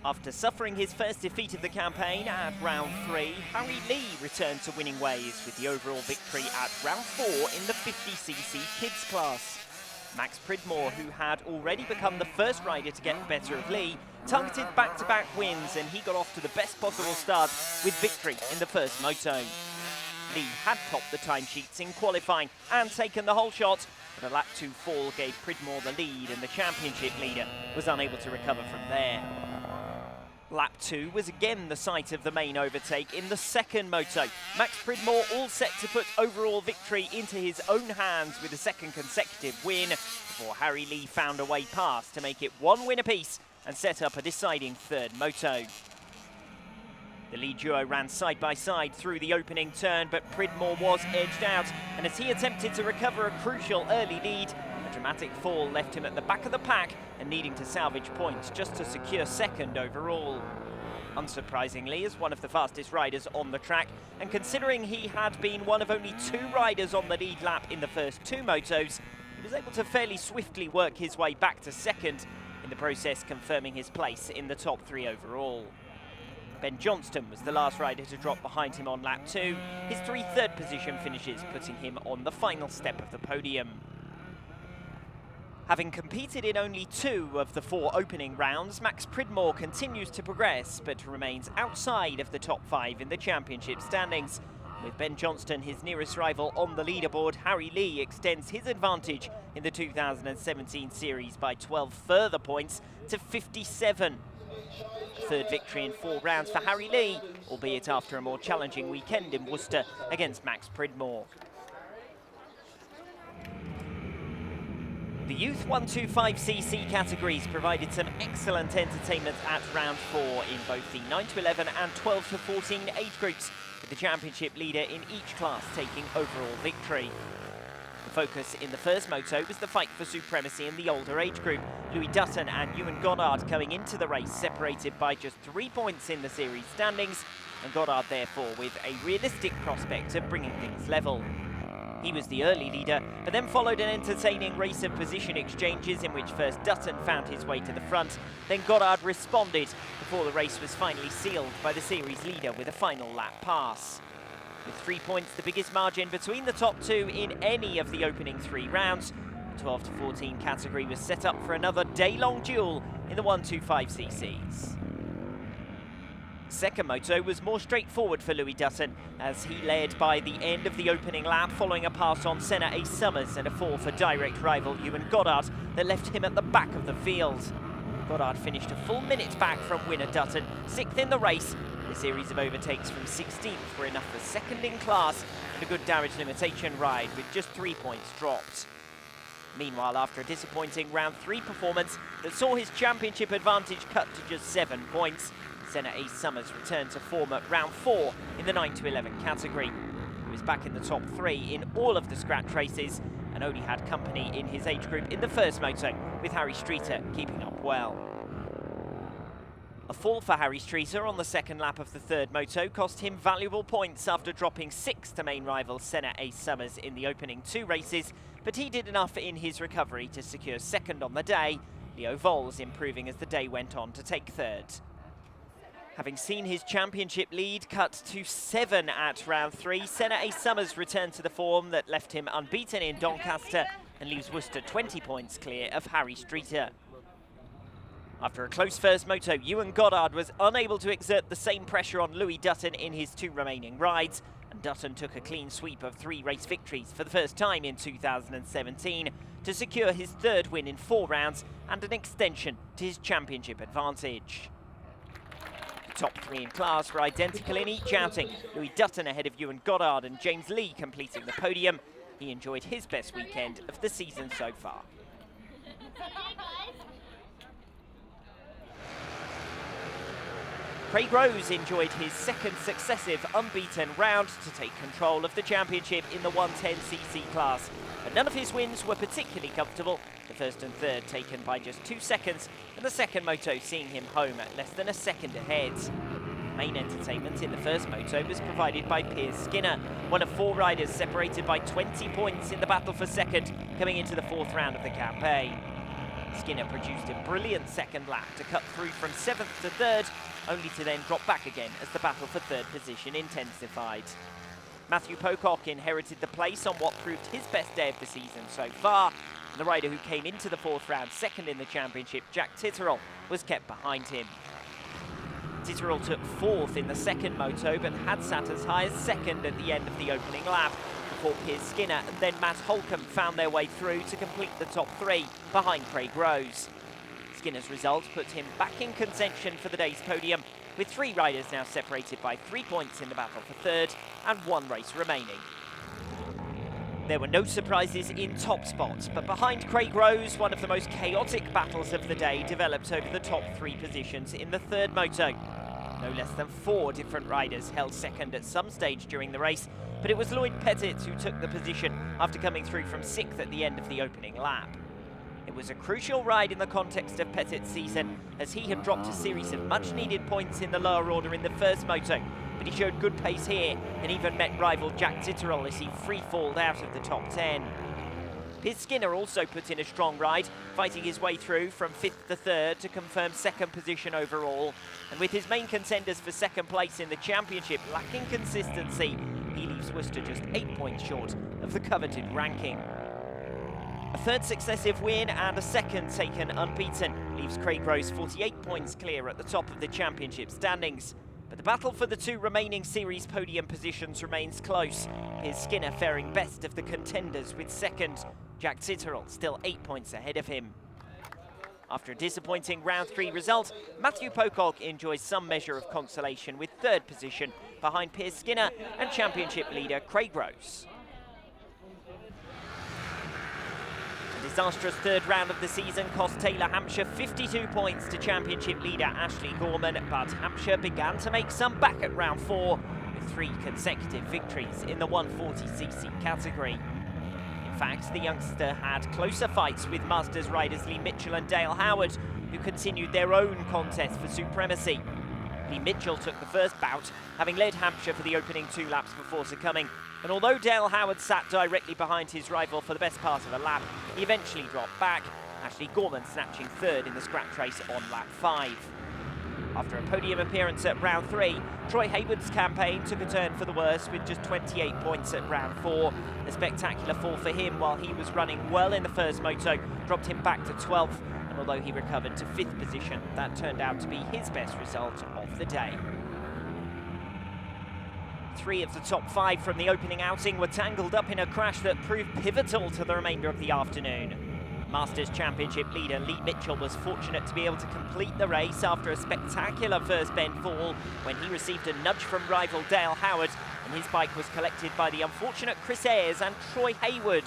After suffering his first defeat of the campaign at round 3, Harry Lee returned to winning ways with the overall victory at round 4 in the 50cc kids class. Max Pridmore, who had already become the first rider to get the better of Lee, targeted back-to-back wins, and he got off to the best possible start with victory in the first moto. Lee had topped the timesheets in qualifying and taken the whole shot, but a lap 2 fall gave Pridmore the lead, and the championship leader was unable to recover from there. Lap 2 was again the site of the main overtake in the second moto. Max Pridmore all set to put overall victory into his own hands with a second consecutive win, before Harry Lee found a way past to make it one win apiece and set up a deciding third moto. The lead duo ran side by side through the opening turn, but Pridmore was edged out, and as he attempted to recover a crucial early lead, a dramatic fall left him at the back of the pack and needing to salvage points just to secure second overall. Unsurprisingly, as one of the fastest riders on the track, and considering he had been one of only 2 riders on the lead lap in the first 2 motos, he was able to fairly swiftly work his way back to second, in the process confirming his place in the top 3 overall. Ben Johnston was the last rider to drop behind him on lap 2, his 3 third position finishes putting him on the final step of the podium. Having competed in only 2 of the 4 opening rounds, Max Pridmore continues to progress, but remains outside of the top 5 in the championship standings. With Ben Johnston his nearest rival on the leaderboard, Harry Lee extends his advantage in the 2017 series by 12 further points to 57. Third victory in 4 rounds for Harry Lee, albeit after a more challenging weekend in Worcester against Max Pridmore. The Youth 125cc categories provided some excellent entertainment at round 4 in both the 9 to 11 and 12 to 14 age groups, with the championship leader in each class taking overall victory. The focus in the first moto was the fight for supremacy in the older age group, Louis Dutton and Ewan Goddard coming into the race separated by just 3 points in the series standings, and Goddard therefore with a realistic prospect of bringing things level. He was the early leader, but then followed an entertaining race of position exchanges in which first Dutton found his way to the front, then Goddard responded before the race was finally sealed by the series leader with a final lap pass. With 3 points the biggest margin between the top 2 in any of the opening 3 rounds, the 12 to 14 category was set up for another day-long duel in the 125cc's. Second moto was more straightforward for Louis Dutton, as he led by the end of the opening lap following a pass on Senna A. Summers and a fall for direct rival Ewan Goddard that left him at the back of the field. Goddard finished a full minute back from winner Dutton, 6th in the race. A series of overtakes from 16th were enough for second in class and a good damage limitation ride with just 3 points dropped. Meanwhile, after a disappointing round 3 performance that saw his championship advantage cut to just 7 points, Senna A. Summers returned to form at round 4 in the 9 to 11 category. He was back in the top 3 in all of the scratch races and only had company in his age group in the first moto, with Harry Streeter keeping up well. A fall for Harry Streeter on the second lap of the third moto cost him valuable points after dropping 6th to main rival Senna A. Summers in the opening 2 races, but he did enough in his recovery to secure second on the day, Leo Vols improving as the day went on to take third. Having seen his championship lead cut to 7 at round 3, Senna A. Summers returned to the form that left him unbeaten in Doncaster and leaves Worcester 20 points clear of Harry Streeter. After a close first moto, Ewan Goddard was unable to exert the same pressure on Louis Dutton in his 2 remaining rides, and Dutton took a clean sweep of 3 race victories for the first time in 2017 to secure his 3rd win in 4 rounds and an extension to his championship advantage. The top 3 in class were identical in each outing, Louis Dutton ahead of Ewan Goddard and James Lee completing the podium. He enjoyed his best weekend of the season so far. Craig Rose enjoyed his 2nd successive unbeaten round to take control of the championship in the 110cc class. But none of his wins were particularly comfortable, the 1st and 3rd taken by just 2 seconds, and the second moto seeing him home at less than a second ahead. Main entertainment in the first moto was provided by Piers Skinner, one of 4 riders separated by 20 points in the battle for second, coming into the 4th round of the campaign. Skinner produced a brilliant second lap to cut through from 7th to 3rd, only to then drop back again as the battle for 3rd position intensified. Matthew Pocock inherited the place on what proved his best day of the season so far, and the rider who came into the 4th round second in the championship, Jack Titterell, was kept behind him. Titterell took 4th in the second moto, but had sat as high as 2nd at the end of the opening lap, before Piers Skinner and then Matt Holcomb found their way through to complete the top 3 behind Craig Rose. Skinner's result put him back in contention for the day's podium, with 3 riders now separated by 3 points in the battle for 3rd and 1 race remaining. There were no surprises in top spots, but behind Craig Rose, one of the most chaotic battles of the day developed over the top 3 positions in the 3rd moto. No less than 4 different riders held 2nd at some stage during the race, but it was Lloyd Pettit who took the position after coming through from 6th at the end of the opening lap. It was a crucial ride in the context of Pettit's season, as he had dropped a series of much-needed points in the lower order in the 1st moto, but he showed good pace here and even met rival Jack Titterell as he free-falled out of the top 10. Piers Skinner also put in a strong ride, fighting his way through from 5th to 3rd to confirm 2nd position overall, and with his main contenders for 2nd place in the championship lacking consistency, he leaves Worcester just 8 points short of the coveted ranking. A 3rd successive win and a 2nd taken unbeaten leaves Craig Rose 48 points clear at the top of the championship standings. But the battle for the 2 remaining series podium positions remains close. Piers Skinner faring best of the contenders with 2nd, Jack Titterell still 8 points ahead of him. After a disappointing round 3 result, Matthew Pocock enjoys some measure of consolation with 3rd position behind Piers Skinner and championship leader Craig Rose. A disastrous 3rd round of the season cost Taylor Hampshire 52 points to championship leader Ashley Gorman, but Hampshire began to make some back at round 4 with 3 consecutive victories in the 140cc category. In fact, the youngster had closer fights with Masters riders Lee Mitchell and Dale Howard, who continued their own contest for supremacy. Lee Mitchell took the first bout, having led Hampshire for the opening 2 laps before succumbing. And although Dale Howard sat directly behind his rival for the best part of a lap, he eventually dropped back, Ashley Gorman snatching 3rd in the scratch race on lap 5. After a podium appearance at round 3, Troy Hayward's campaign took a turn for the worse with just 28 points at round 4. A spectacular fall for him while he was running well in the 1st moto dropped him back to 12th, and although he recovered to 5th position, that turned out to be his best result of the day. 3 of the top 5 from the opening outing were tangled up in a crash that proved pivotal to the remainder of the afternoon. Masters Championship leader Lee Mitchell was fortunate to be able to complete the race after a spectacular first bend fall when he received a nudge from rival Dale Howard, and his bike was collected by the unfortunate Chris Ayres and Troy Hayward.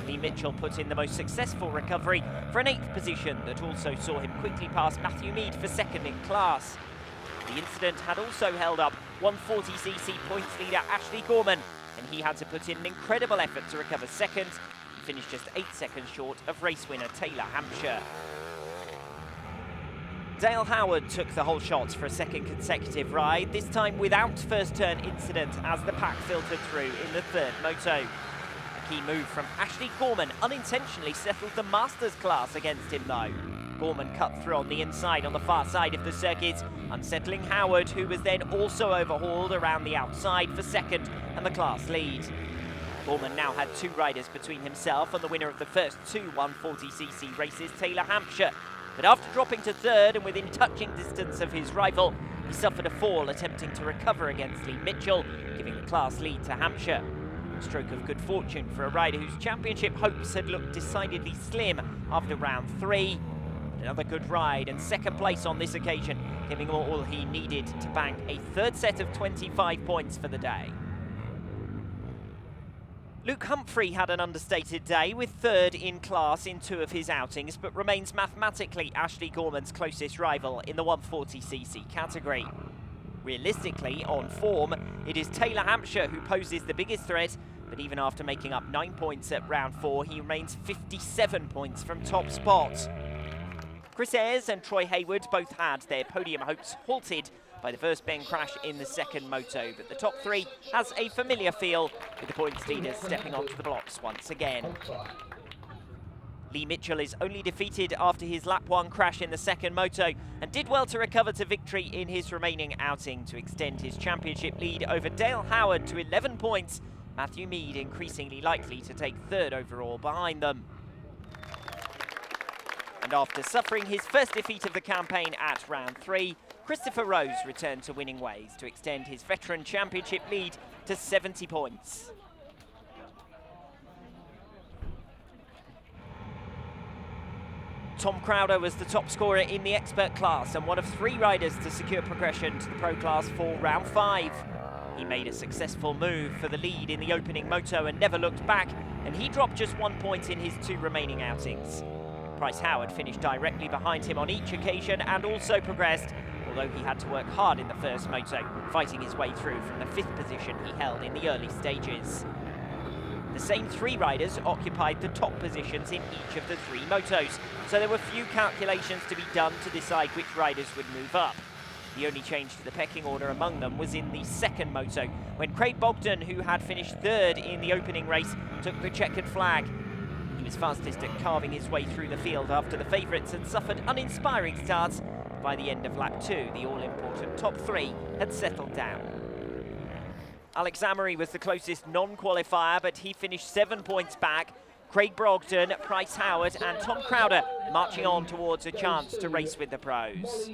Lee Mitchell put in the most successful recovery for an 8th position that also saw him quickly pass Matthew Mead for 2nd in class. The incident had also held up 140cc points leader Ashley Gorman, and he had to put in an incredible effort to recover 2nd and finish just 8 seconds short of race winner Taylor Hampshire. Dale Howard took the whole shot for a 2nd consecutive ride, this time without first turn incident as the pack filtered through in the 3rd moto. A key move from Ashley Gorman unintentionally settled the Masters class against him though. Gorman cut through on the inside on the far side of the circuit, unsettling Howard, who was then also overhauled around the outside for 2nd and the class lead. Gorman now had 2 riders between himself and the winner of the first 2 140cc races, Taylor Hampshire. But after dropping to 3rd and within touching distance of his rival, he suffered a fall attempting to recover against Lee Mitchell, giving the class lead to Hampshire. A stroke of good fortune for a rider whose championship hopes had looked decidedly slim after round 3. Another good ride and 2nd place on this occasion, giving all he needed to bank a 3rd set of 25 points for the day. Luke Humphrey had an understated day with 3rd in class in 2 of his outings, but remains mathematically Ashley Gorman's closest rival in the 140cc category. Realistically, on form, it is Taylor Hampshire who poses the biggest threat, but even after making up 9 points at round 4, he remains 57 points from top spot. Chris Ayres and Troy Hayward both had their podium hopes halted by the first bend crash in the 2nd moto, but the top 3 has a familiar feel, with the points leaders stepping onto the blocks once again. Lee Mitchell is only defeated after his lap 1 crash in the second moto and did well to recover to victory in his remaining outing to extend his championship lead over Dale Howard to 11 points. Matthew Mead increasingly likely to take third overall behind them. And after suffering his first defeat of the campaign at round 3, Christopher Rose returned to winning ways to extend his veteran championship lead to 70 points. Tom Crowder was the top scorer in the expert class and one of 3 riders to secure progression to the pro class for round 5. He made a successful move for the lead in the opening moto and never looked back, and he dropped just 1 point in his 2 remaining outings. Bryce Howard finished directly behind him on each occasion and also progressed, although he had to work hard in the first moto, fighting his way through from the 5th position he held in the early stages. The same 3 riders occupied the top positions in each of the 3 motos, so there were few calculations to be done to decide which riders would move up. The only change to the pecking order among them was in the second moto, when Craig Bogdan, who had finished 3rd in the opening race, took the checkered flag. He was fastest at carving his way through the field after the favourites had suffered uninspiring starts. By the end of lap 2, the all-important top 3 had settled down. Alex Amory was the closest non-qualifier, but he finished 7 points back. Craig Brogden, Bryce Howard and Tom Crowder marching on towards a chance to race with the pros.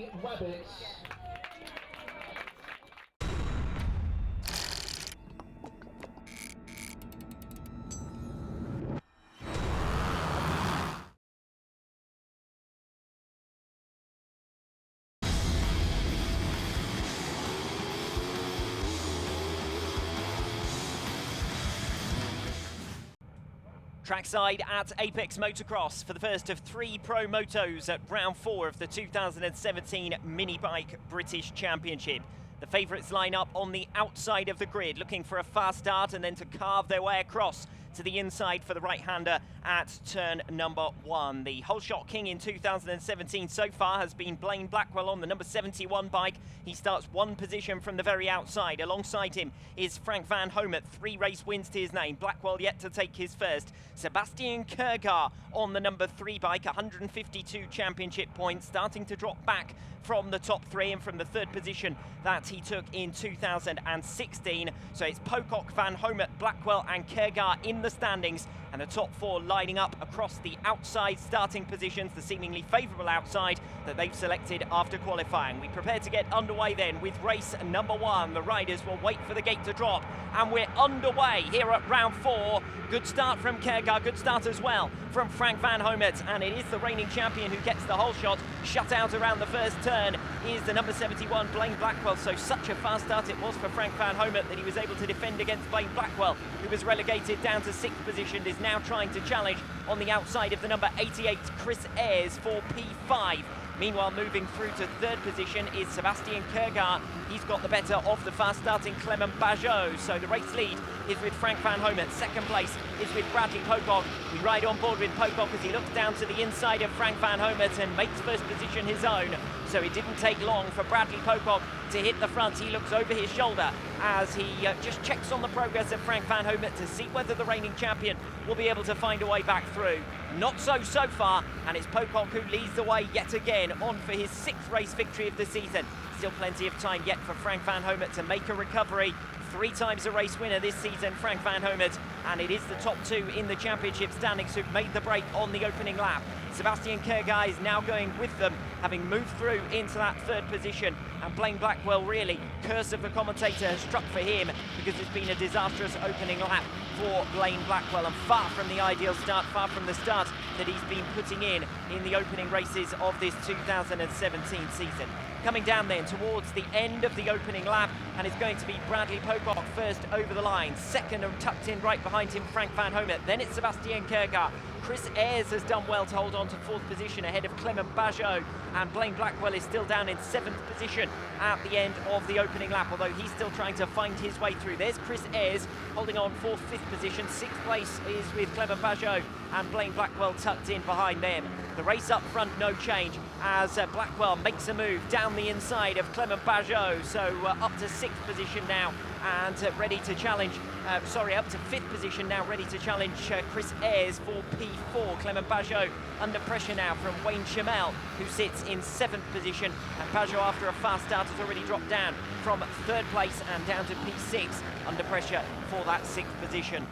Trackside at Apex Motocross for the first of 3 pro motos at round 4 of the 2017 Minibike British Championship. The favourites line up on the outside of the grid, looking for a fast start and then to carve their way across to the inside for the right-hander at turn number 1. The whole shot king in 2017 so far has been Blaine Blackwell on the number 71 bike. He starts 1 position from the very outside. Alongside him is Frank Van Homet, 3 race wins to his name. Blackwell yet to take his first. Sebastian Kergar on the number 3 bike, 152 championship points, starting to drop back from the top 3 and from the 3rd position that he took in 2016. So it's Pocock, Van Homet, Blackwell and Kergar in the standings, and the top 4 lining up across the outside starting positions, the seemingly favourable outside that they've selected after qualifying. We prepare to get underway then with race number 1. The riders will wait for the gate to drop, and we're underway here at round 4. Good start from Kergar, good start as well from Frank Van Homet, and it is the reigning champion who gets the whole shot. Shut out around the first turn is the number 71 Blaine Blackwell, so such a fast start it was for Frank Van Homet that he was able to defend against Blaine Blackwell, who was relegated down to 6th position, is now trying to challenge on the outside of the number 88 Chris Ayres for P5. Meanwhile, moving through to 3rd position is Sebastian Kergar. He's got the better of the fast-starting Clement Bajot. So the race lead is with Frank Van Homet. 2nd place is with Bradley Pocock. We ride on board with Pocock as he looks down to the inside of Frank Van Homet and makes 1st position his own. So it didn't take long for Bradley Pocock to hit the front. He looks over his shoulder as he just checks on the progress of Frank Van Homet to see whether the reigning champion will be able to find a way back through. Not so far, and it's Pocock who leads the way yet again, on for his 6th race victory of the season. Still plenty of time yet for Frank Van Homet to make a recovery. 3 times a race winner this season, Frank Van Homet, and it is the top 2 in the championship standings who've made the break on the opening lap. Sebastian Kergar is now going with them, having moved through into that 3rd position, and Blaine Blackwell, really, curse of the commentator has struck for him, because it's been a disastrous opening lap for Blaine Blackwell, and far from the ideal start, far from the start that he's been putting in the opening races of this 2017 season. Coming down then towards the end of the opening lap, and it's going to be Bradley Pocock first over the line. 2nd and tucked in right behind him, Frank Van Homet. Then it's Sebastian Kergar. Chris Ayres has done well to hold on to 4th position ahead of Clement Bajot, and Blaine Blackwell is still down in 7th position at the end of the opening lap, although he's still trying to find his way through. There's Chris Ayres holding on for 5th position. 6th place is with Clement Bajot, and Blaine Blackwell tucked in behind them. The race up front, no change, as Blackwell makes a move down the inside of Clement Bajot, so up to 6th position now and ready to challenge, up to 5th position now, ready to challenge Chris Ayres for P4. Clement Pajot under pressure now from Wayne Chamel, who sits in 7th position. And Pajot, after a fast start, has already dropped down from 3rd place and down to P6, under pressure for that 6th position.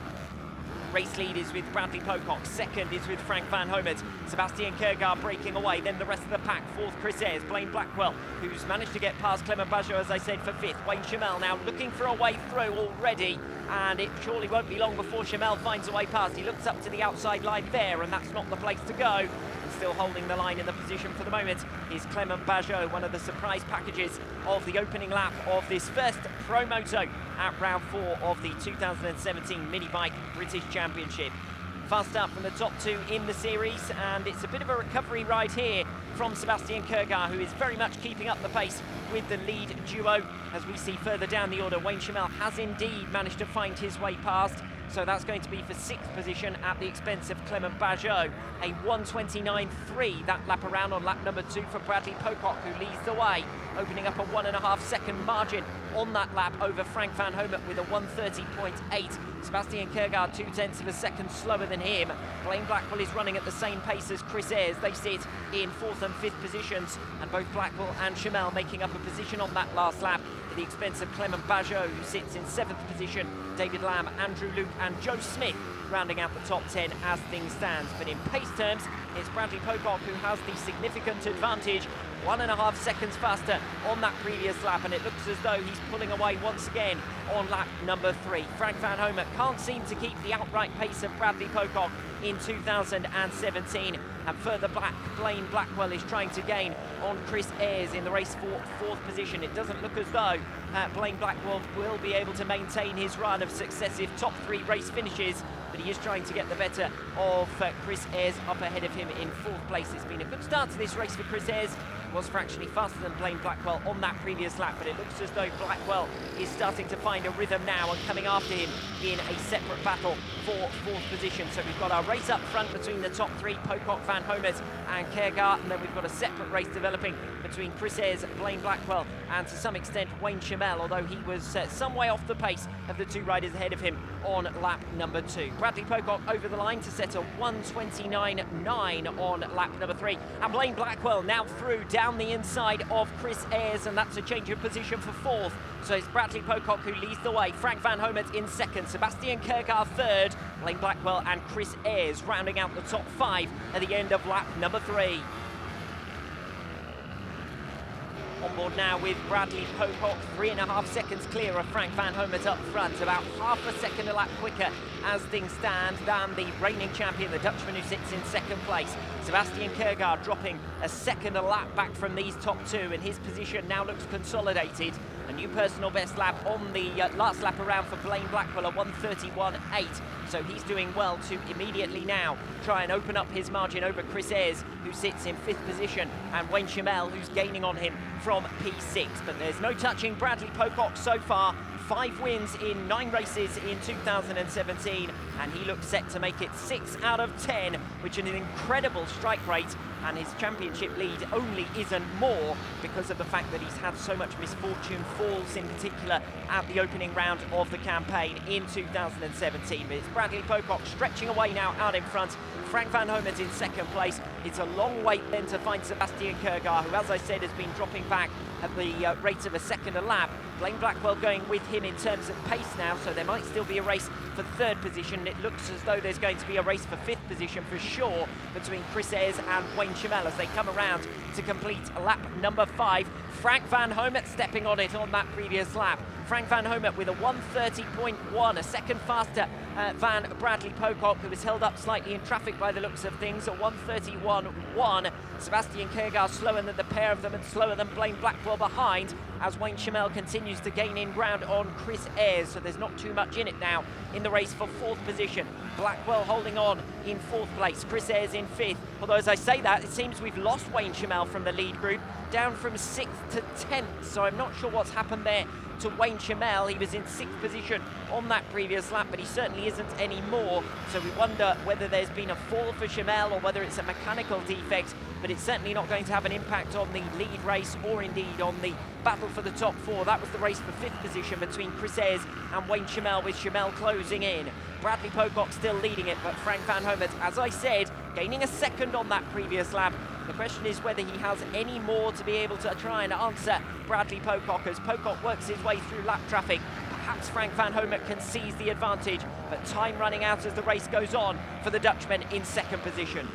Race lead is with Bradley Pocock, 2nd is with Frank Van Homert, Sebastian Kjærgaard breaking away, then the rest of the pack, 4th Chris Ayres, Blaine Blackwell, who's managed to get past Clement Pajot, as I said, for 5th. Wayne Chamel now looking for a way through already, and it surely won't be long before Chamel finds a way past. He looks up to the outside line there, and that's not the place to go. And still holding the line in the position for the moment is Clement Pajot, one of the surprise packages of the opening lap of this first Pro Moto at round 4 of the 2017 Minibike British Championship. Fast start from the top 2 in the series, and it's a bit of a recovery ride here from Sebastian Kjærgaard, who is very much keeping up the pace with the lead duo. As we see further down the order, Wayne Chamel has indeed managed to find his way past, so that's going to be for 6th position at the expense of Clement Pajot. A 1:29.3 that lap around on lap number 2 for Bradley Pocock, who leads the way, opening up a 1.5 second margin on that lap over Frank Van Homert with a 1:30.8. Sebastian Kjærgaard 0.2 of a second slower than him. Blaine Blackwell is running at the same pace as Chris Ayres. They sit in 4th and 5th positions, and both Blackwell and Chamel making up a position on that last lap at the expense of Clement Pajot, who sits in 7th position. David Lamb, Andrew Luke and Joe Smith rounding out the top 10 as things stand. But in pace terms, it's Bradley Pocock who has the significant advantage, 1.5 seconds faster on that previous lap, and it looks as though he's pulling away once again on lap number 3. Frank Van Homert can't seem to keep the outright pace of Bradley Pocock in 2017, and further back, Blaine Blackwell is trying to gain on Chris Ayres in the race for 4th position. It doesn't look as though Blaine Blackwell will be able to maintain his run of successive top 3 race finishes, but he is trying to get the better of Chris Ayres up ahead of him in 4th place. It's been a good start to this race for Chris Ayres. Was fractionally faster than Blaine Blackwell on that previous lap, but it looks as though Blackwell is starting to find a rhythm now and coming after him in a separate battle for 4th position. So we've got our race up front between the top 3, Pocock, Van Homert and Kjærgaard, and then we've got a separate race developing between Chris Ayres, Blaine Blackwell and to some extent Wayne Chamel, although he was some way off the pace of the 2 riders ahead of him on lap number 2. Bradley Pocock over the line to set a 1:29.9 on lap number 3, and Blaine Blackwell now through down the inside of Chris Ayres, and that's a change of position for 4th. So it's Bradley Pocock who leads the way, Frank Van Homert in 2nd, Sebastian Kjærgaard 3rd, Blaine Blackwell and Chris Ayres rounding out the top 5 at the end of lap number 3. On board now with Bradley Pocock, 3.5 seconds clear of Frank Van Homert up front, about half a second a lap quicker as things stand than the reigning champion, the Dutchman who sits in 2nd place. Sebastian Kjærgaard dropping a second a lap back from these top 2, and his position now looks consolidated. A new personal best lap on the last lap around for Blaine Blackwell, a 1:31.8. So he's doing well to immediately now try and open up his margin over Chris Ayres, who sits in 5th position, and Wayne Chamel, who's gaining on him from P6. But there's no touching Bradley Pocock so far. 5 wins in 9 races in 2017, and he looks set to make it 6 out of 10, which is an incredible strike rate, and his championship lead only isn't more because of the fact that he's had so much misfortune, falls in particular at the opening round of the campaign in 2017. But it's Bradley Pocock stretching away now out in front. Frank Van Homert in 2nd place. It's a long wait then to find Sebastian Kjærgaard, who, as I said, has been dropping back at the rate of a second a lap. Blaine Blackwell going with him in terms of pace now, so there might still be a race for 3rd position. It looks as though there's going to be a race for 5th position for sure between Chris Ayres and Wayne Chamel as they come around to complete lap number 5. Frank Van Homert stepping on it on that previous lap. Frank Van Homert with a 1:30.1, a second faster than Bradley Pocock, who was held up slightly in traffic by the looks of things, a 1:31.1. Sebastian Kjærgaard slower than the pair of them and slower than Blaine Blackwell behind, as Wayne Chamel continues to gain in ground on Chris Ayres, so there's not too much in it now in the race for 4th position. Blackwell holding on in 4th place, Chris Ayres in 5th, although as I say that, it seems we've lost Wayne Chamel from the lead group, down from 6th to 10th, so I'm not sure what's happened there to Wayne Chamel. He was in 6th position on that previous lap, but he certainly isn't anymore. So we wonder whether there's been a fall for Chamel or whether it's a mechanical defect, but it's certainly not going to have an impact on the lead race or indeed on the battle for the top 4. That was the race for 5th position between Chris Ayres and Wayne Chamel, with Chamel closing in. Bradley Pocock still leading it, but Frank van Homert, as I said, gaining a second on that previous lap. The question is whether he has any more to be able to try and answer Bradley Pocock as Pocock works his way through lap traffic. Perhaps Frank van Homert can seize the advantage, but time running out as the race goes on for the Dutchman in 2nd position.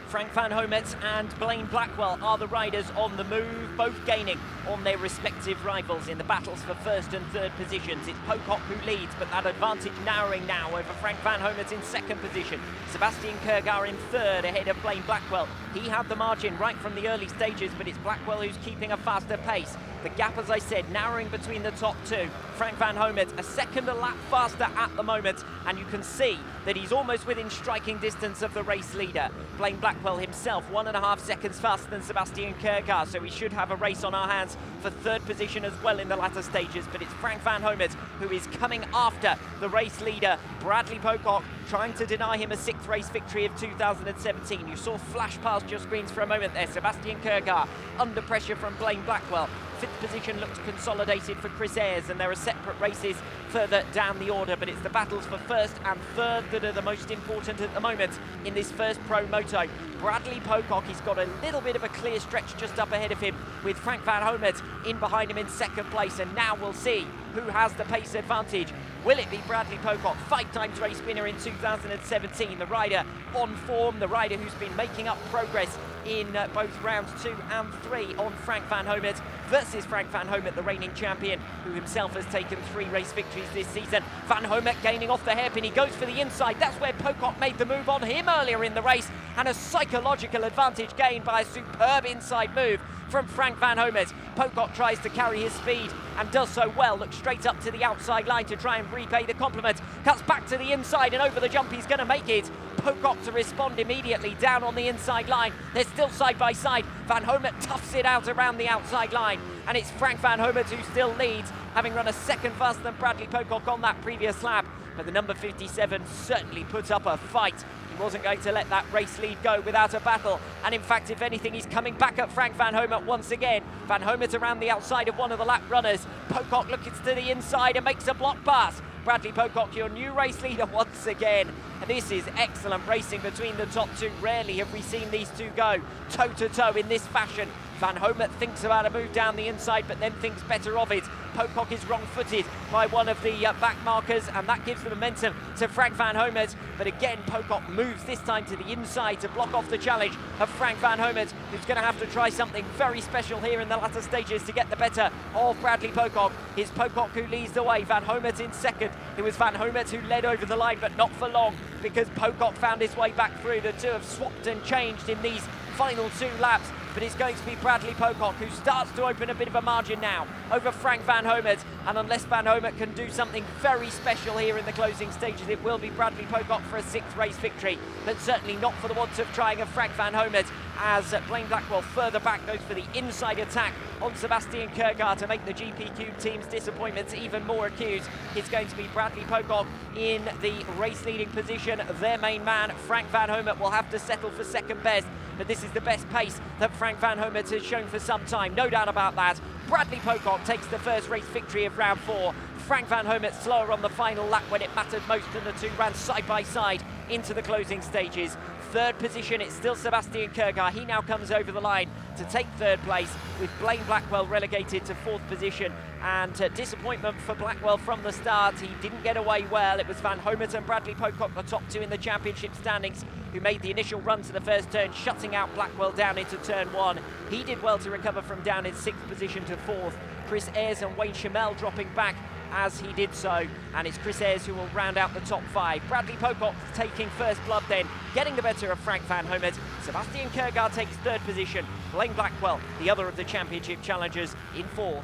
Frank van Homert and Blaine Blackwell are the riders on the move, both gaining on their respective rivals in the battles for 1st and 3rd positions. It's Pocock who leads, but that advantage narrowing now over Frank van Homert in 2nd position. Sebastian Kergar in 3rd ahead of Blaine Blackwell. He had the margin right from the early stages, but it's Blackwell who's keeping a faster pace. The gap, as I said, narrowing between the top 2. Frank van Homert a second a lap faster at the moment, and you can see that he's almost within striking distance of the race leader. Blaine Blackwell himself 1.5 seconds faster than Sebastian Kergar, so we should have a race on our hands for 3rd position as well in the latter stages, but it's Frank van Homert who is coming after the race leader, Bradley Pocock, trying to deny him a 6th race victory of 2017. You saw flash past your screens for a moment there. Sebastian Kergar under pressure from Blaine Blackwell. 5th position looks consolidated for Chris Ayres, and there are separate races further down the order, but it's the battles for 1st and 3rd that are the most important at the moment in this first pro moto. Bradley Pocock, he's got a little bit of a clear stretch just up ahead of him, with Frank van Homert in behind him in 2nd place, and now we'll see who has the pace advantage. Will it be Bradley Pocock, 5 times race winner in 2017, the rider on form, the rider who's been making up progress in both rounds 2 and 3 on Frank van Homert, versus Frank van Homert, the reigning champion, who himself has taken 3 race victories this season. Van Homert gaining off the hairpin, he goes for the inside. That's where Pocock made the move on him earlier in the race, and a psychological advantage gained by a superb inside move from Frank van Homert. Pocock tries to carry his speed and does so well. Looks straight up to the outside line to try and repay the compliment. Cuts back to the inside and over the jump, he's going to make it. Pocock to respond immediately down on the inside line. They're still side by side. Van Homert toughs it out around the outside line, and it's Frank van Homert who still leads, having run a second faster than Bradley Pocock on that previous lap. But the number 57 certainly put up a fight. He wasn't going to let that race lead go without a battle, and in fact, if anything, he's coming back at Frank van Homert once again. Van Homert around the outside of one of the lap runners. Pocock looking to the inside and makes a block pass. Bradley Pocock, your new race leader once again. And this is excellent racing between the top 2. Rarely have we seen these two go toe-to-toe in this fashion. Van Homert thinks about a move down the inside, but then thinks better of it. Pocock is wrong-footed by one of the back markers, and that gives the momentum to Frank van Homert. But again, Pocock moves this time to the inside to block off the challenge of Frank van Homert, who's going to have to try something very special here in the latter stages to get the better of Bradley Pocock. It's Pocock who leads the way, Van Homert in 2nd. It was Van Homert who led over the line, but not for long, because Pocock found his way back through. The two have swapped and changed in these final 2 laps, but it's going to be Bradley Pocock who starts to open a bit of a margin now over Frank van Homert, and unless Van Homert can do something very special here in the closing stages, it will be Bradley Pocock for a 6th race victory, but certainly not for the want of trying of Frank van Homert, as Blaine Blackwell further back goes for the inside attack on Sebastian Kergar to make the GPQ team's disappointments even more acute. It's going to be Bradley Pocock in the race leading position. Their main man, Frank van Homert, will have to settle for 2nd best, but this is the best pace that Frank van Homert has shown for some time, no doubt about that. Bradley Pocock takes the 1st race victory of round 4. Frank van Homert slower on the final lap when it mattered most, and the two ran side by side into the closing stages. 3rd position, it's still Sebastian Kergar. He now comes over the line to take 3rd place, with Blaine Blackwell relegated to 4th position. And disappointment for Blackwell from the start. He didn't get away well. It was Van Homert and Bradley Pocock, the top 2 in the championship standings, who made the initial run to the first turn, shutting out Blackwell down into turn 1. He did well to recover from down in 6th position to 4th. Chris Ayres and Wayne Chamel dropping back as he did so, and it's Chris Ayres who will round out the top 5. Bradley Pocock taking first blood then, getting the better of Frank van Homert. Sebastian Kergar takes 3rd position. Blaine Blackwell, the other of the championship challengers, in 4th.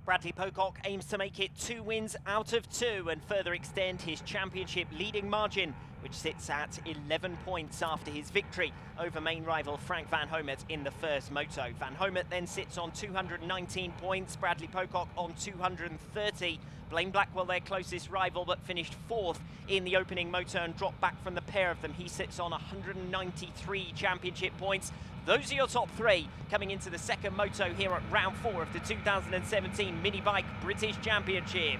Bradley Pocock aims to make it 2 wins out of 2 and further extend his championship leading margin, which sits at 11 points after his victory over main rival Frank Van Homet in the first moto. Van Homet then sits on 219 points, Bradley Pocock on 230. Blaine Blackwell, their closest rival, but finished 4th in the opening moto and dropped back from the pair of them. He sits on 193 championship points. Those are your top 3 coming into the second moto here at round 4 of the 2017 Minibike British Championship.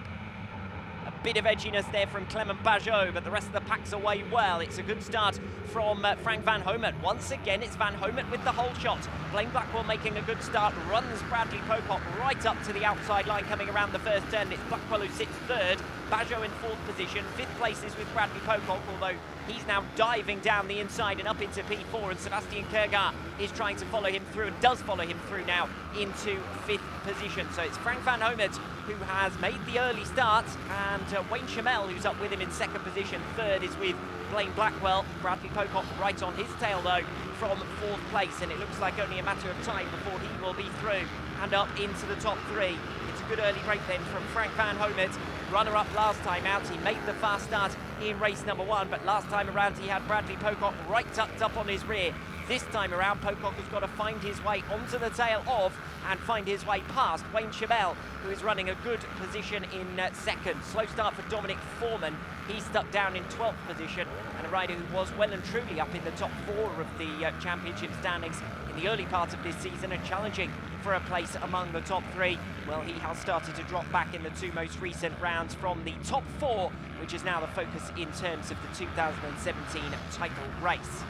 A bit of edginess there from Clement Bajot, but the rest of the pack's away well. It's a good start from Frank Van Homet. Once again, it's Van Homet with the whole shot. Blaine Blackwell making a good start, runs Bradley Pocock right up to the outside line coming around the first turn. It's Blackwell who sits 3rd, Bajot in 4th position. 5th place is with Bradley Pocock, although he's now diving down the inside and up into P4, and Sebastian Kergar is trying to follow him through and does follow him through now into 5th position. So it's Frank Van Homet who has made the early start, and Wayne Chamel, who's up with him in 2nd position. 3rd is with Blaine Blackwell. Bradley Pocock right on his tail though from 4th place, and it looks like only a matter of time before he will be through and up into the top 3. It's a good early break then from Frank Van Homet, runner-up last time out. He made the fast start in race number 1, but last time around he had Bradley Pocock right tucked up on his rear. This time around, Pocock has got to find his way onto the tail of and find his way past Wayne Chamel, who is running a good position in 2nd. Slow start for Dominic Foreman. He's stuck down in 12th position, and a rider who was well and truly up in the top 4 of the championship standings in the early part of this season and challenging for a place among the top 3. Well, he has started to drop back in the 2 most recent rounds from the top 4, which is now the focus in terms of the 2017 title race.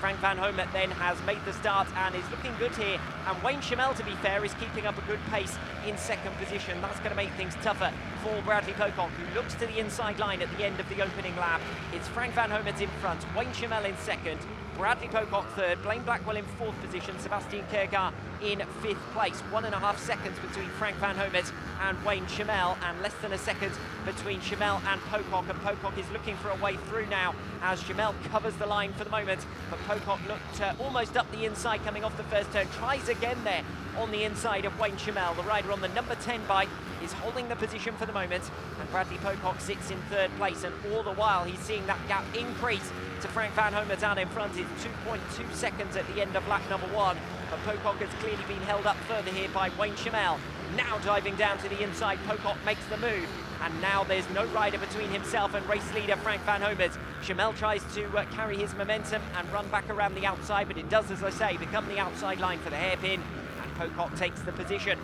Frank Van Homet then has made the start and is looking good here, and Wayne Chamel, to be fair, is keeping up a good pace in 2nd position. That's going to make things tougher for Bradley Pocock, who looks to the inside line at the end of the opening lap. It's Frank Van Homet in front, Wayne Chamel in 2nd, Bradley Pocock 3rd, Blaine Blackwell in 4th position, Sebastian Kergar in 5th place. 1.5 seconds between Frank Van Homet and Wayne Chamel, and less than a second between Chamel and Pocock, and Pocock is looking for a way through now as Chamel covers the line for the moment, but Pocock looked almost up the inside coming off the first turn, tries again there on the inside of Wayne Chamel. The rider on the number 10 bike is holding the position for the moment, and Bradley Pocock sits in 3rd place, and all the while he's seeing that gap increase to Frank Van Homet down in front. It's 2.2 seconds at the end of lap number 1, but Pocock has clearly been held up further here by Wayne Chamel. Now diving down to the inside, Pocock makes the move, and now there's no rider between himself and race leader Frank Van Homet. Chamel tries to carry his momentum and run back around the outside, but it does, as I say, become the outside line for the hairpin, and Pocock takes the position.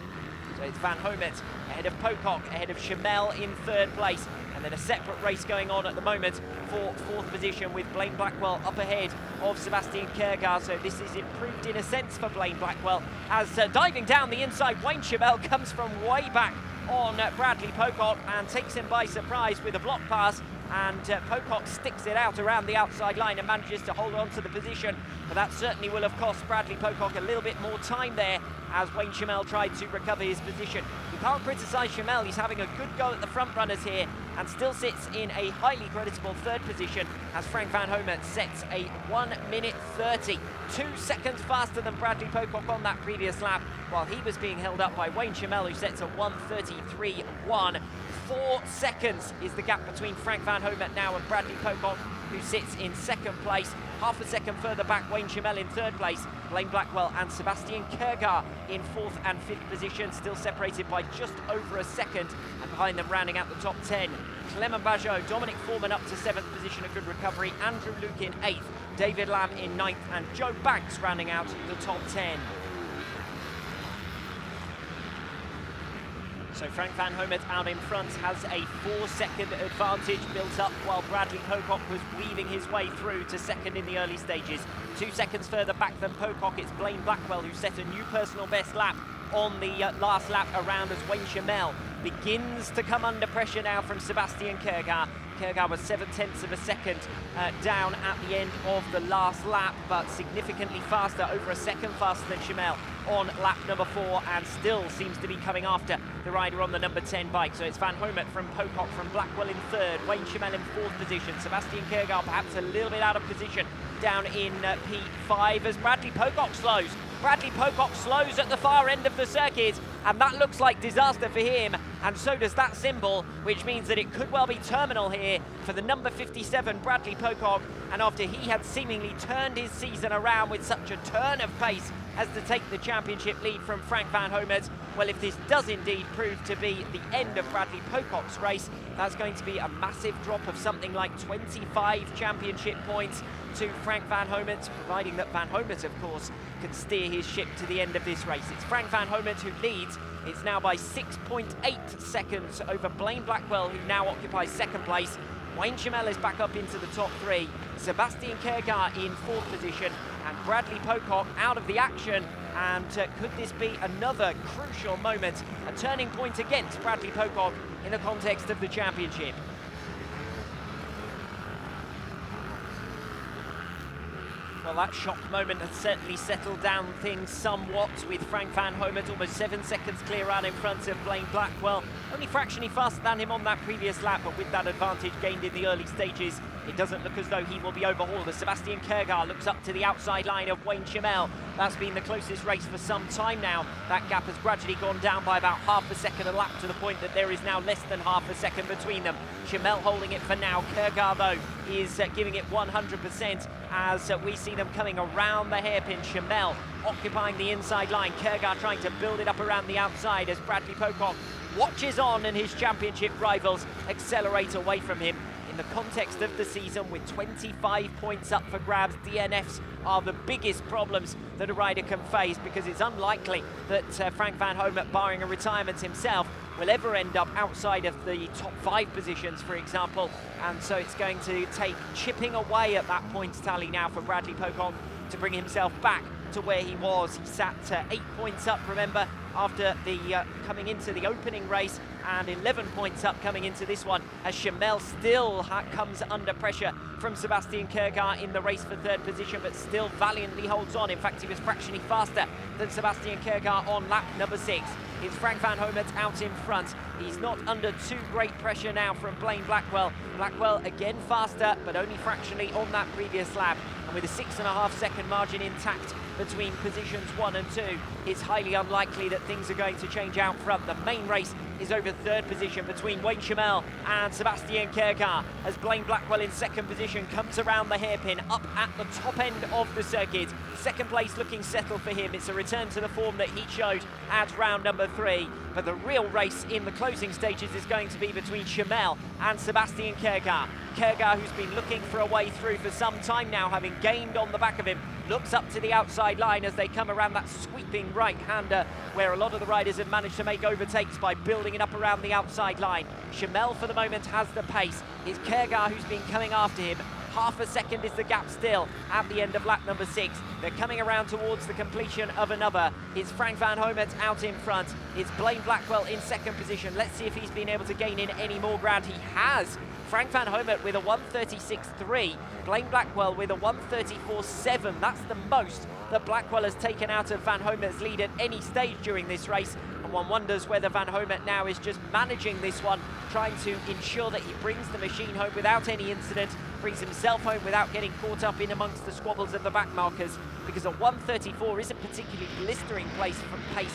So it's Van Homet ahead of Pocock, ahead of Chamel in 3rd place, and then a separate race going on at the moment for 4th position with Blaine Blackwell up ahead of Sebastian Kergar. So this is improved in a sense for Blaine Blackwell, as diving down the inside, Wayne Chamel comes from way back on Bradley Pocock and takes him by surprise with a block pass, and Pocock sticks it out around the outside line and manages to hold on to the position, but that certainly will have cost Bradley Pocock a little bit more time there as Wayne Chamel tried to recover his position. You can't criticise Chamel, he's having a good go at the front runners here and still sits in a highly creditable 3rd position as Frank Van Homet sets a 1:30, 2 seconds faster than Bradley Pocock on that previous lap, while he was being held up by Wayne Chamel, who sets a 1:33.1. 4 seconds is the gap between Frank Van Homet now and Bradley Pocock, who sits in 2nd place. Half a second further back, Wayne Chamel in 3rd place, Blaine Blackwell and Sebastian Kergar in 4th and 5th position, still separated by just over a second, and behind them rounding out the top 10, Clement Bajot, Dominic Foreman up to 7th position, a good recovery, Andrew Luke in 8th, David Lamb in 9th, and Joe Banks rounding out the top 10. So Frank Van Homet out in front has a 4-second advantage built up, while Bradley Pocock was weaving his way through to 2nd in the early stages. 2 seconds further back than Pocock, it's Blaine Blackwell who set a new personal best lap on the last lap around, as Wayne Chamel begins to come under pressure now from Sebastian Kergar. Kergar was 7/10 of a second down at the end of the last lap, but significantly faster, over a second faster than Chamel on lap number 4, and still seems to be coming after the rider on the number 10 bike. So it's Van Homet from Pocock, from Blackwell in 3rd, Wayne Chamel in 4th position, Sebastian Kergar perhaps a little bit out of position down in P5 as Bradley Pocock slows Bradley Pocock slows at the far end of the circuit, and that looks like disaster for him, and so does that symbol, which means that it could well be terminal here for the number 57 Bradley Pocock. And after he had seemingly turned his season around with such a turn of pace as to take the championship lead from Frank van Homert, well, if this does indeed prove to be the end of Bradley Pocock's race, that's going to be a massive drop of something like 25 championship points to Frank van Homert, providing that Van Homert, of course, can steer his ship to the end of this race. It's Frank van Homert who leads. It's now by 6.8 seconds over Blaine Blackwell, who now occupies second place. Wayne Chamel is back up into the top three. Sebastian Kjærgaard in fourth position, and Bradley Pocock out of the action. And could this be another crucial moment, a turning point against Bradley Pocock in the context of the championship? Well, that shock moment has certainly settled down things somewhat, with Frank van Homert almost 7 seconds clear out in front of Blaine Blackwell. Only fractionally faster than him on that previous lap, but with that advantage gained in the early stages, it doesn't look as though he will be overhauled as Sebastian Kjærgaard looks up to the outside line of Wayne Chamel. That's been the closest race for some time now. That gap has gradually gone down by about half a second a lap, to the point that there is now less than half a second between them. Chamel holding it for now. Kjærgaard, though, is giving it 100% as we see them coming around the hairpin. Chamel occupying the inside line. Kjærgaard trying to build it up around the outside as Bradley Pocock watches on and his championship rivals accelerate away from him. In the context of the season, with 25 points up for grabs, DNFs are the biggest problems that a rider can face, because it's unlikely that Frank van Homert, barring a retirement himself, will ever end up outside of the top 5 positions, for example. And so it's going to take chipping away at that points tally now for Bradley Pocock to bring himself back to where he was. He sat 8 points up, remember, after the coming into the opening race, and 11 points up coming into this one, as Chamel still comes under pressure from Sebastian Kjærgaard in the race for third position, but still valiantly holds on. In fact, he was fractionally faster than Sebastian Kjærgaard on lap number 6. It's Frank van Homert out in front. He's not under too great pressure now from Blaine Blackwell. Blackwell again faster, but only fractionally on that previous lap. And with a 6.5 second margin intact between positions 1 and 2, it's highly unlikely that things are going to change out front. The main race is over third position between Wayne Chamel and Sebastian Kjærgaard, as Blaine Blackwell in second position comes around the hairpin up at the top end of the circuit. Second place looking settled for him. It's a return to the form that he showed at round number 3. But the real race in the closing stages is going to be between Chamel and Sebastian Kjærgaard. Kjærgaard, who's been looking for a way through for some time now, having gained on the back of him, looks up to the outside line as they come around that sweeping right-hander, where a lot of the riders have managed to make overtakes by building it up around the outside line. Chamel, for the moment, has the pace. It's Kjærgaard who's been coming after him. Half a second is the gap still at the end of lap number 6. They're coming around towards the completion of another. It's Frank van Homert out in front. It's Blaine Blackwell in second position. Let's see if he's been able to gain in any more ground. He has. Frank van Homert with a 1:36.3. Blaine Blackwell with a 1:34.7. That's the most that Blackwell has taken out of Van Homert's lead at any stage during this race. And one wonders whether Van Homert now is just managing this one, trying to ensure that he brings the machine home without any incident, brings himself home without getting caught up in amongst the squabbles of the back markers, because a 1:34 isn't particularly blistering pace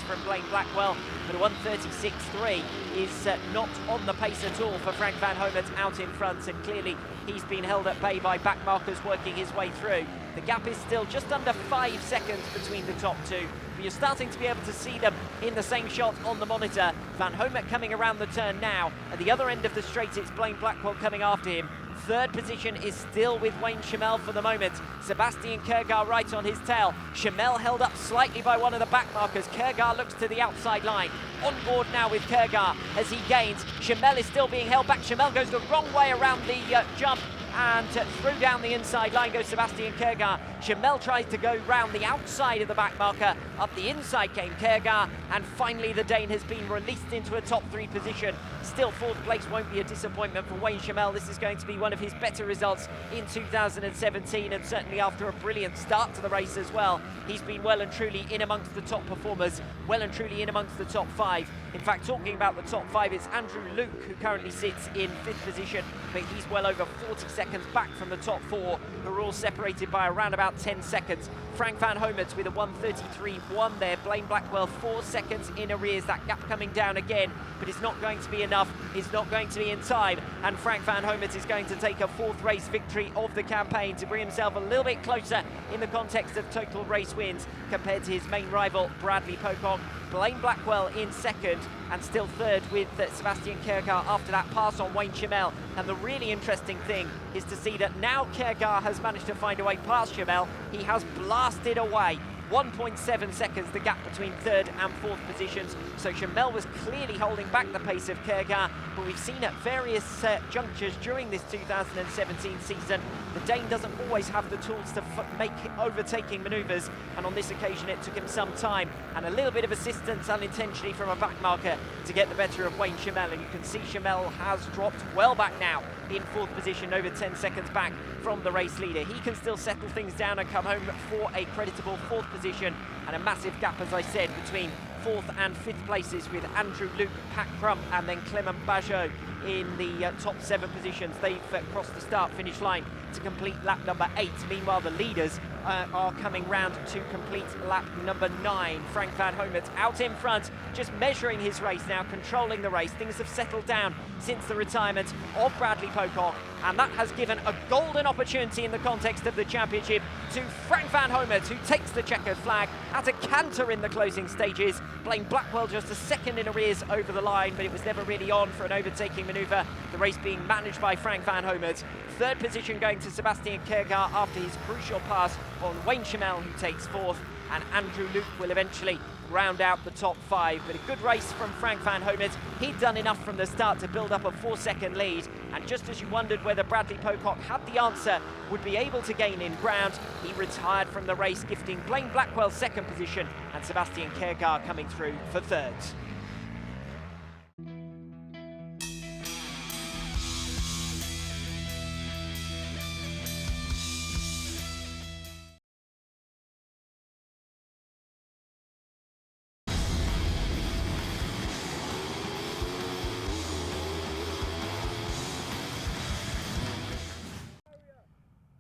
from Blaine Blackwell, but a 1:36.3 is not on the pace at all for Frank van Homert out in front, and clearly he's been held at bay by back markers working his way through. The gap is still just under 5 seconds between the top two, but you're starting to be able to see them in the same shot on the monitor. Van Homert coming around the turn now. At the other end of the straight, it's Blaine Blackwell coming after him. Third position is still with Wayne Chamel for the moment. Sebastian Kjærgaard right on his tail. Chamel held up slightly by one of the back markers. Kjærgaard looks to the outside line. On board now with Kjærgaard as he gains. Chamel is still being held back. Chamel goes the wrong way around the jump, and through down the inside line goes Sebastian Kjærgaard. Chamel tries to go round the outside of the back marker. Up the inside came Kjærgaard, and finally the Dane has been released into a top 3 position. Still, fourth place won't be a disappointment for Wayne Chamel. This is going to be one of his better results in 2017, and certainly after a brilliant start to the race as well. He's been well and truly in amongst the top performers, well and truly in amongst the top 5. In fact, talking about the top 5, it's Andrew Luke who currently sits in 5th position, but he's well over 40 seconds back from the top 4, who are all separated by around about about 10 seconds. Frank van Homert with a 1:33.1 there. Blaine Blackwell 4 seconds in arrears. That gap coming down again, but it's not going to be enough. It's not going to be in time. And Frank van Homert is going to take a 4th race victory of the campaign to bring himself a little bit closer in the context of total race wins compared to his main rival, Bradley Pocock. Blaine Blackwell in 2nd and still 3rd with Sebastian Kierkegaard after that pass on Wayne Chamel. And the really interesting thing is to see that now Kierkegaard has managed to find a way past Chamel. He has blasted away. 1.7 seconds the gap between 3rd and 4th positions. So Chamel was clearly holding back the pace of Kierkegaard, but we've seen at various junctures during this 2017 season, the Dane doesn't always have the tools to make overtaking manoeuvres, and on this occasion it took him some time and a little bit of assistance unintentionally from a back marker to get the better of Wayne Chamel. And you can see Chamel has dropped well back now in 4th position, over 10 seconds back from the race leader. He can still settle things down and come home for a creditable 4th position, and a massive gap, as I said, between 4th and 5th places, with Andrew Luke, Pat Crump and then Clement Bajot in the top 7 positions. They've crossed the start-finish line to complete lap number 8. Meanwhile, the leaders are coming round to complete lap number 9. Frank van Homert out in front, just measuring his race now, controlling the race. Things have settled down since the retirement of Bradley Pocock, and that has given a golden opportunity in the context of the championship to Frank van Homert, who takes the checkered flag at a canter in the closing stages. Blaine Blackwell just a second in arrears over the line, but it was never really on for an overtaking manoeuvre. The race being managed by Frank van Homert. 3rd position going to Sebastian Kierkegaard after his crucial pass on Wayne Chamel, who takes 4th, and Andrew Luke will eventually round out the top 5. But a good race from Frank van Homert. He'd done enough from the start to build up a 4-second lead, and just as you wondered whether Bradley Pocock had the answer, would be able to gain in ground, he retired from the race, gifting Blaine Blackwell 2nd position and Sebastian Kierkegaard coming through for 3rd.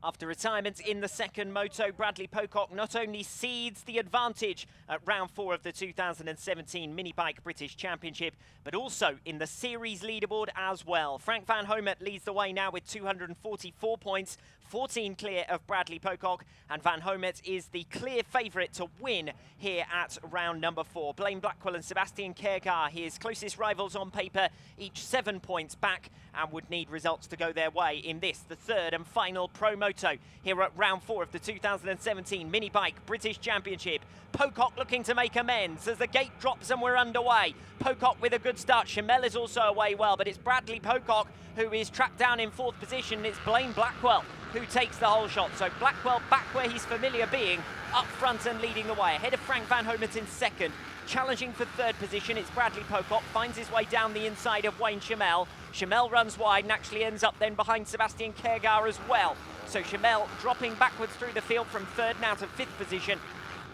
After retirement in the 2nd moto, Bradley Pocock not only cedes the advantage at round 4 of the 2017 Minibike British Championship, but also in the series leaderboard as well. Frank van Homert leads the way now with 244 points, 14 clear of Bradley Pocock, and van Homert is the clear favourite to win here at round number 4. Blaine Blackwell and Sebastian Kierkegaard, his closest rivals on paper, each 7 points back, and would need results to go their way in this, the 3rd and final Pro Moto here at round 4 of the 2017 Minibike British Championship. Pocock looking to make amends as the gate drops and we're underway. Pocock with a good start. Chamel is also away well, but it's Bradley Pocock who is trapped down in 4th position. It's Blaine Blackwell who takes the whole shot. So Blackwell back where he's familiar being, up front and leading the way. Ahead of Frank van Homert in 2nd. Challenging for 3rd position, it's Bradley Pocock, finds his way down the inside of Wayne Chamel. Chamel runs wide and actually ends up then behind Sebastian Kierkegaard as well. So Chamel dropping backwards through the field from 3rd now to 5th position,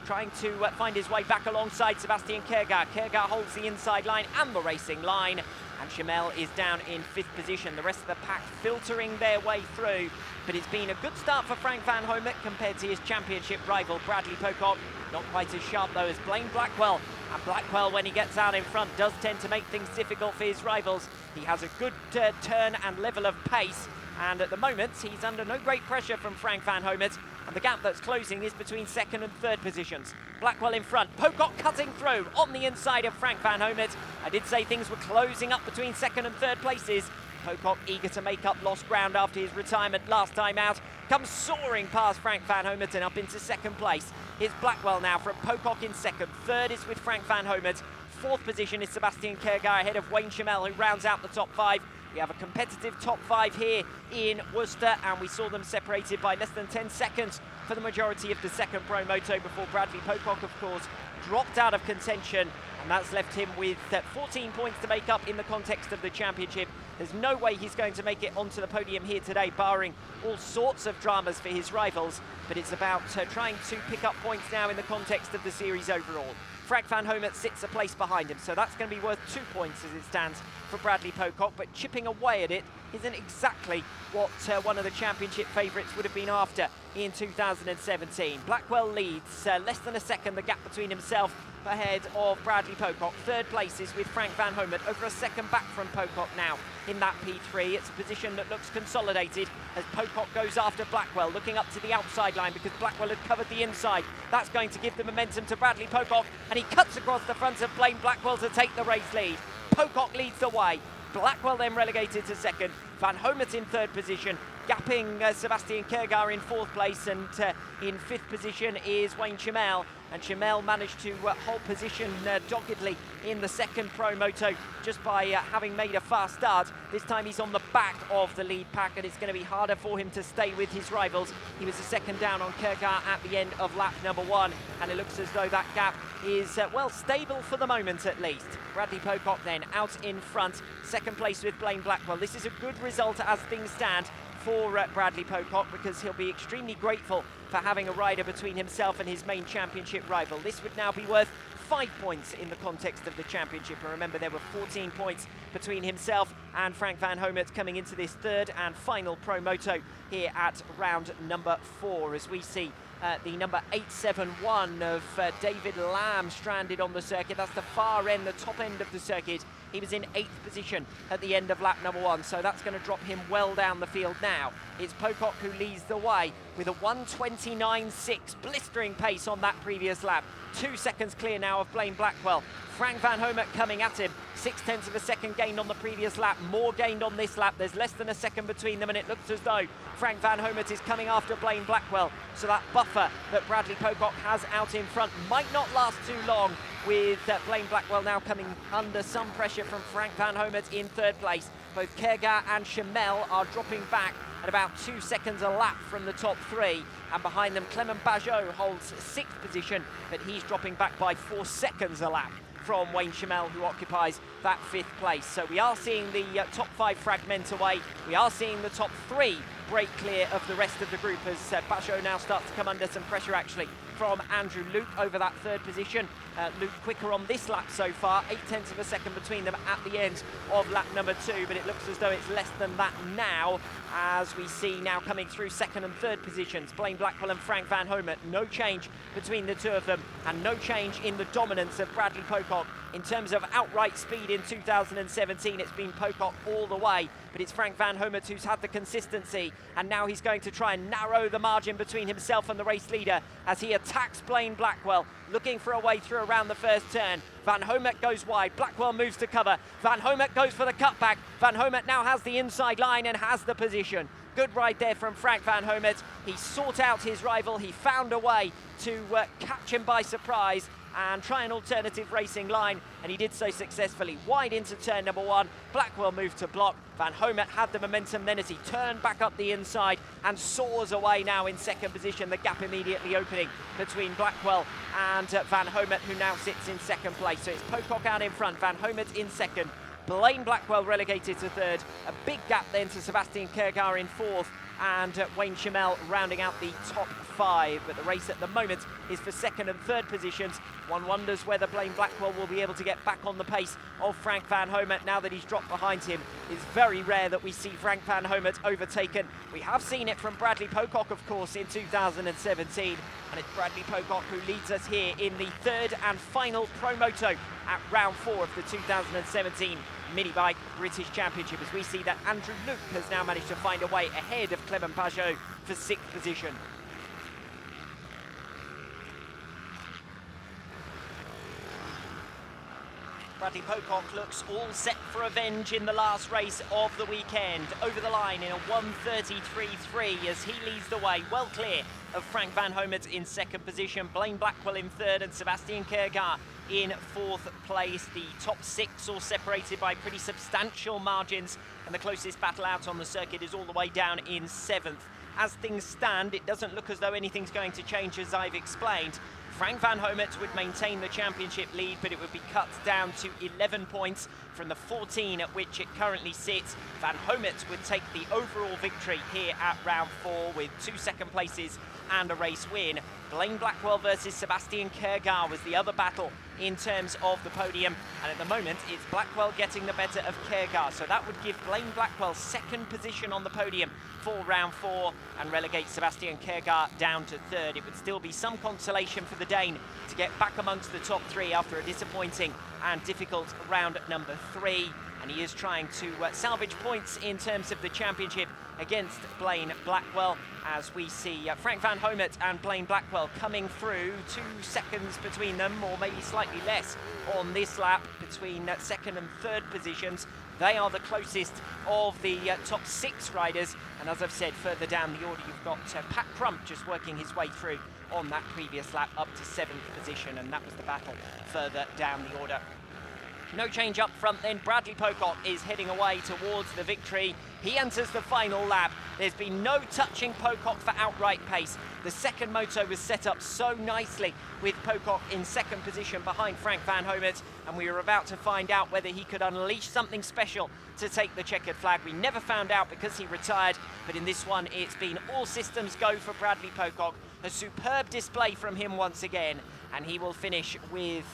trying to find his way back alongside Sebastian Kierkegaard. Kierkegaard holds the inside line and the racing line, and Chamel is down in 5th position. The rest of the pack filtering their way through, but it's been a good start for Frank van Homert compared to his championship rival Bradley Pocock. Not quite as sharp though as Blaine Blackwell, and Blackwell, when he gets out in front, does tend to make things difficult for his rivals. He has a good turn and level of pace, and at the moment he's under no great pressure from Frank van Homert, and the gap that's closing is between 2nd and 3rd positions. Blackwell in front, Pocock cutting through on the inside of Frank van Homert. I did say things were closing up between 2nd and 3rd places. Pocock eager to make up lost ground after his retirement last time out, comes soaring past Frank van Homert and up into 2nd place. Here's Blackwell now from Pocock in 2nd. 3rd is with Frank van Homert. 4th position is Sebastian Kierkegaard ahead of Wayne Chamel, who rounds out the top 5. We have a competitive top 5 here in Worcester, and we saw them separated by less than 10 seconds for the majority of the 2nd Pro Moto before Bradley Pocock, of course, dropped out of contention, and that's left him with 14 points to make up in the context of the championship. There's no way he's going to make it onto the podium here today, barring all sorts of dramas for his rivals, but it's about trying to pick up points now in the context of the series overall. Frank Van Homet sits a place behind him, so that's going to be worth 2 points as it stands for Bradley Pocock, but chipping away at it isn't exactly what one of the championship favourites would have been after in 2017. Blackwell leads less than a second, the gap between himself ahead of Bradley Pocock. Third place is with Frank Van Homet, over a second back from Pocock now in that P3. It's a position that looks consolidated as Pocock goes after Blackwell, looking up to the outside line because Blackwell had covered the inside. That's going to give the momentum to Bradley Pocock, and he cuts across the front of Blaine Blackwell to take the race lead. Pocock leads the way. Blackwell then relegated to second. Van Homet in third position, gapping Sebastian Kergar in fourth place, and in fifth position is Wayne Chamel. And Chamel managed to hold position doggedly in the second Pro Moto just by having made a fast start. This time he's on the back of the lead pack, and it's going to be harder for him to stay with his rivals. He was a second down on Kergar at the end of lap number 1, and it looks as though that gap is, well, stable for the moment at least. Bradley Pocock then out in front, second place with Blaine Blackwell. This is a good result as things stand for Bradley Pocock, because he'll be extremely grateful for having a rider between himself and his main championship rival. This would now be worth 5 points in the context of the championship, and remember there were 14 points between himself and Frank Van Homet coming into this third and final Pro Moto here at round number 4, as we see the number 871 of David Lamb stranded on the circuit. That's the far end, the top end of the circuit. He was in 8th position at the end of lap number 1, so that's going to drop him well down the field now. It's Pocock who leads the way with a 1:29.6, blistering pace on that previous lap. 2 seconds clear now of Blaine Blackwell. Frank Van Homet coming at him. 0.6 of a second gained on the previous lap, more gained on this lap. There's less than a second between them, and it looks as though Frank Van Homet is coming after Blaine Blackwell. So that buffer that Bradley Pocock has out in front might not last too long, with Blaine Blackwell now coming under some pressure from Frank Van Homet in third place. Both Kergar and Chamel are dropping back at about 2 seconds a lap from the top 3, and behind them Clement Bajot holds 6th position, but he's dropping back by 4 seconds a lap from Wayne Chamel, who occupies that 5th place. So we are seeing the top 5 fragment away. We are seeing the top 3 break clear of the rest of the group, as Bajot now starts to come under some pressure actually from Andrew Luke over that 3rd position. Luke quicker on this lap so far, 0.8 of a second between them at the end of lap number 2, but it looks as though it's less than that now, as we see now coming through 2nd and 3rd positions, Blaine Blackwell and Frank Van Homet. No change between the two of them, and no change in the dominance of Bradley Pocock. In terms of outright speed in 2017, it's been Pocock all the way, but it's Frank Van Homet who's had the consistency, and now he's going to try and narrow the margin between himself and the race leader as he attacks Blaine Blackwell, looking for a way through around the first turn. Van Homet goes wide, Blackwell moves to cover, Van Homet goes for the cutback. Van Homet now has the inside line and has the position. Good ride there from Frank Van Homet. He sought out his rival, he found a way to catch him by surprise and try an alternative racing line, and he did so successfully. Wide into turn number 1, Blackwell moved to block. Van Homet had the momentum then as he turned back up the inside and soars away now in 2nd position, the gap immediately opening between Blackwell and Van Homet, who now sits in 2nd place. So it's Pocock out in front, Van Homet in 2nd, Blaine Blackwell relegated to 3rd, a big gap then to Sebastian Kergar in 4th, and Wayne Chamel rounding out the top 5. But the race at the moment is for 2nd and 3rd positions. One wonders whether Blaine Blackwell will be able to get back on the pace of Frank Van Homet now that he's dropped behind him. It's very rare that we see Frank Van Homet overtaken. We have seen it from Bradley Pocock, of course, in 2017, and it's Bradley Pocock who leads us here in the 3rd and final Pro Moto at round 4 of the 2017 Minibike British Championship, as we see that Andrew Luke has now managed to find a way ahead of Clement Bajot for 6th position. Bradley Pocock looks all set for revenge in the last race of the weekend. Over the line in a 1:33.3 as he leads the way, well clear of Frank Van Homet in 2nd position, Blaine Blackwell in 3rd, and Sebastian Kergar in 4th place. The top 6 all separated by pretty substantial margins, and the closest battle out on the circuit is all the way down in 7th. As things stand, it doesn't look as though anything's going to change, as I've explained. Frank Van Homet would maintain the championship lead, but it would be cut down to 11 points from the 14 at which it currently sits. Van Homet would take the overall victory here at round 4, with 2 second places and a race win. Blaine Blackwell versus Sebastian Kergar was the other battle in terms of the podium, and at the moment it's Blackwell getting the better of Kergar, so that would give Blaine Blackwell second position on the podium for round 4 and relegate Sebastian Kergar down to third. It would still be some consolation for the Dane to get back amongst the top 3 after a disappointing and difficult round number 3, and he is trying to salvage points in terms of the championship against Blaine Blackwell, as we see Frank van Homet and Blaine Blackwell coming through, 2 seconds between them, or maybe slightly less on this lap between second and third positions. They are the closest of the top 6 riders, and as I've said, further down the order you've got Pat Crump just working his way through on that previous lap up to 7th position, and that was the battle further down the order. No change up front then. Bradley Pocock is heading away towards the victory. He enters the final lap. There's been no touching Pocock for outright pace. The second moto was set up so nicely with Pocock in second position behind Frank van Homet, and we were about to find out whether he could unleash something special to take the checkered flag. We never found out because he retired, but in this one it's been all systems go for Bradley Pocock. A superb display from him once again, and he will finish with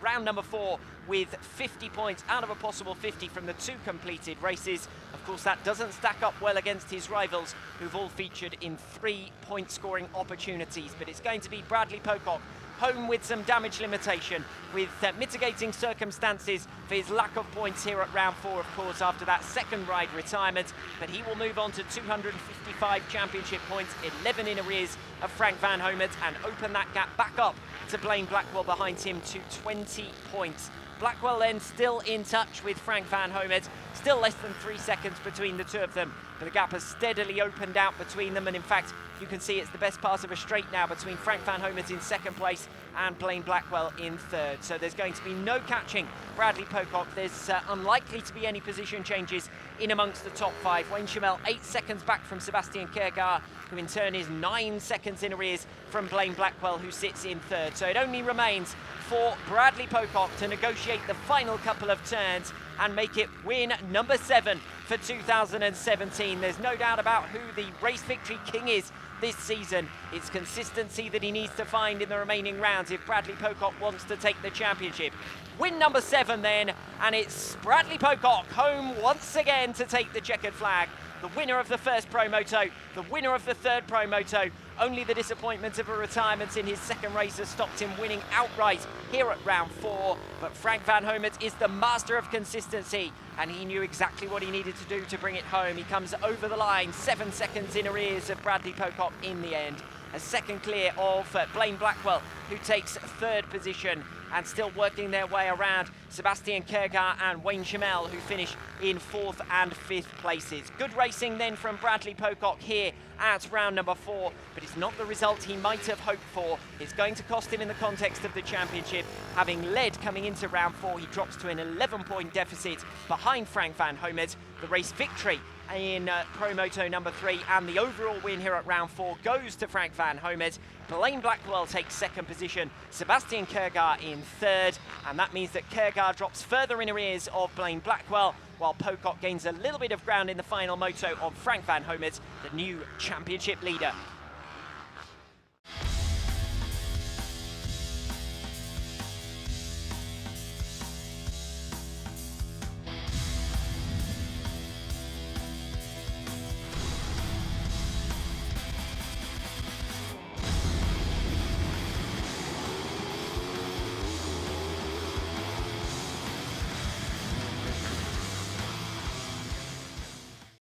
round number 4 with 50 points out of a possible 50 from the 2 completed races. Of course, that doesn't stack up well against his rivals, who've all featured in 3 point scoring opportunities, but it's going to be Bradley Pocock home with some damage limitation, with mitigating circumstances for his lack of points here at round 4, of course, after that second ride retirement. But he will move on to 255 championship points, 11 in arrears of Frank van Homet, and open that gap back up to Blaine Blackwell behind him to 20 points. Blackwell then still in touch with Frank van Homet, still less than 3 seconds between the 2 of them, but the gap has steadily opened out between them, and in fact you can see it's the best part of a straight now between Frank van Homet in second place and Blaine Blackwell in third. So there's going to be no catching Bradley Pocock. There's unlikely to be any position changes in amongst the top 5. Wayne Chamel 8 seconds back from Sebastian Kergar, who in turn is 9 seconds in arrears from Blaine Blackwell, who sits in third. So it only remains for Bradley Pocock to negotiate the final couple of turns and make it win number 7 for 2017. There's no doubt about who the race victory king is this season. It's consistency that he needs to find in the remaining rounds if Bradley Pocock wants to take the championship. Win number 7 then, and it's Bradley Pocock home once again to take the checkered flag. The winner of the first Pro Moto, the winner of the third Pro Moto. Only the disappointment of a retirement in his second race has stopped him winning outright here at round 4. But Frank van Homet is the master of consistency, and he knew exactly what he needed to do to bring it home. He comes over the line, 7 seconds in arrears of Bradley Pocock in the end. A second clear of Blaine Blackwell, who takes third position, and still working their way around Sebastian Kergar and Wayne Chamel, who finish in 4th and 5th places. Good racing then from Bradley Pocock here at round number 4, but it's not the result he might have hoped for. It's going to cost him in the context of the championship. Having led coming into round 4, he drops to an 11-point deficit behind Frank van Homet. The race victory in Pro Moto number 3 and the overall win here at round 4 goes to Frank van Homet. Blaine Blackwell takes second position, Sebastian Kergar in third, and that means that Kergar drops further in arrears of Blaine Blackwell, while Pocock gains a little bit of ground in the final moto on Frank van Homet, the new championship leader